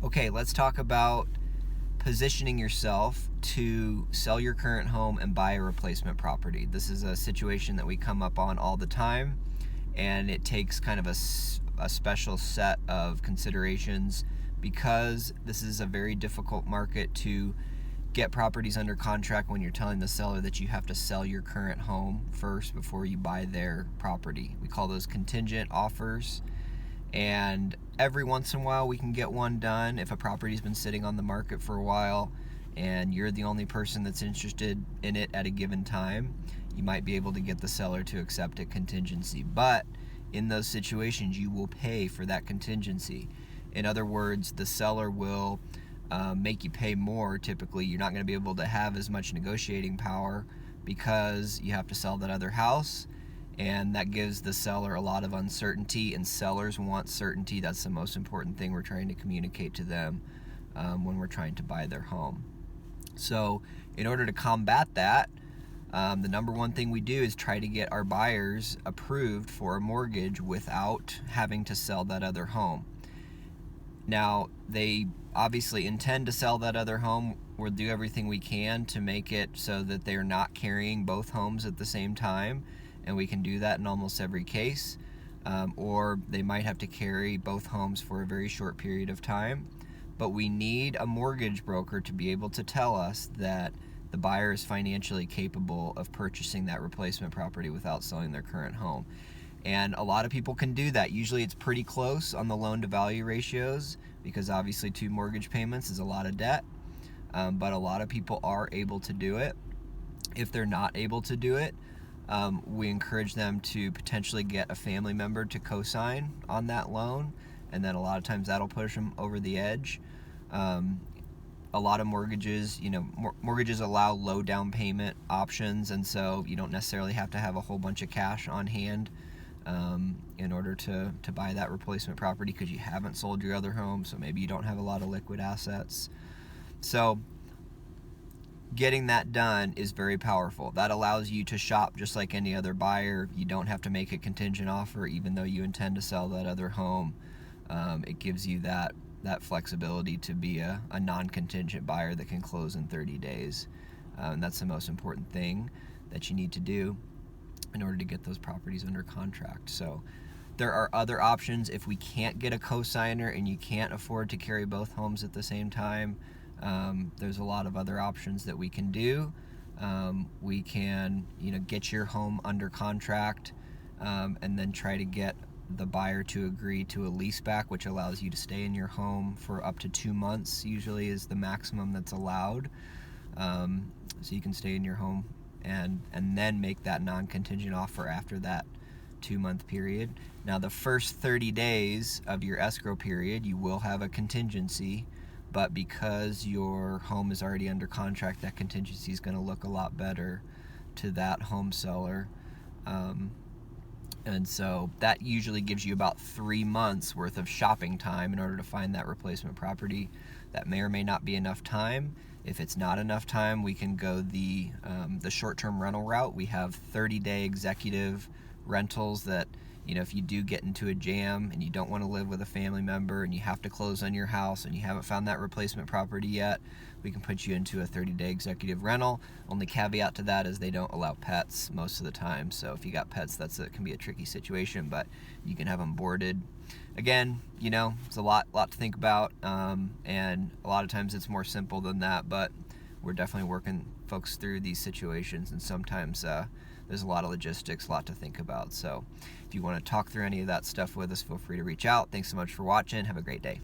Okay, let's talk about positioning yourself to sell your current home and buy a replacement property. This is a situation that we come up on all the time, and it takes kind of a special set of considerations because this is a very difficult market to get properties under contract when you're telling the seller that you have to sell your current home first before you buy their property. We call those contingent offers. And every once in a while we can get one done if a property's been sitting on the market for a while and you're the only person that's interested in it at a given time. You might be able to get the seller to accept a contingency, but in those situations you will pay for that contingency. In other words, the seller will make you pay more. Typically you're not going to be able to have as much negotiating power because you have to sell that other house, and that gives the seller a lot of uncertainty, and sellers want certainty. That's the most important thing we're trying to communicate to them when we're trying to buy their home. So in order to combat that, the number one thing we do is try to get our buyers approved for a mortgage without having to sell that other home. Now, they obviously intend to sell that other home. We'll do everything we can to make it so that they're not carrying both homes at the same time, and we can do that in almost every case. Or they might have to carry both homes for a very short period of time. But we need a mortgage broker to be able to tell us that the buyer is financially capable of purchasing that replacement property without selling their current home. And a lot of people can do that. Usually it's pretty close on the loan to value ratios because obviously 2 mortgage payments is a lot of debt. But a lot of people are able to do it. If they're not able to do it, we encourage them to potentially get a family member to co-sign on that loan, and then a lot of times that'll push them over the edge. A lot of mortgages, mortgages allow low down payment options, and so you don't necessarily have to have a whole bunch of cash on hand in order to buy that replacement property because you haven't sold your other home, so maybe you don't have a lot of liquid assets. So getting that done is very powerful. That allows you to shop just like any other buyer. You don't have to make a contingent offer even though you intend to sell that other home. It gives you that flexibility to be a non-contingent buyer that can close in 30 days. And that's the most important thing that you need to do in order to get those properties under contract. So there are other options. If we can't get a co-signer and you can't afford to carry both homes at the same time, there's a lot of other options that we can do. We can, get your home under contract and then try to get the buyer to agree to a leaseback, which allows you to stay in your home for up to 2 months, usually is the maximum that's allowed. So you can stay in your home and then make that non-contingent offer after that 2-month period. Now, the first 30 days of your escrow period, you will have a contingency, but because your home is already under contract, that contingency is going to look a lot better to that home seller. And so that usually gives you about 3 months worth of shopping time in order to find that replacement property. That may or may not be enough time. If it's not enough time, we can go the short-term rental route. We have 30-day executive rentals that, if you do get into a jam and you don't want to live with a family member and you have to close on your house and you haven't found that replacement property yet, we can put you into a 30-day executive rental. Only caveat to that is they don't allow pets most of the time. So if you got pets, it can be a tricky situation, but you can have them boarded. Again, it's a lot to think about, and a lot of times it's more simple than that, but we're definitely working folks through these situations, and sometimes there's a lot of logistics, a lot to think about. So if you want to talk through any of that stuff with us, feel free to reach out. Thanks so much for watching. Have a great day.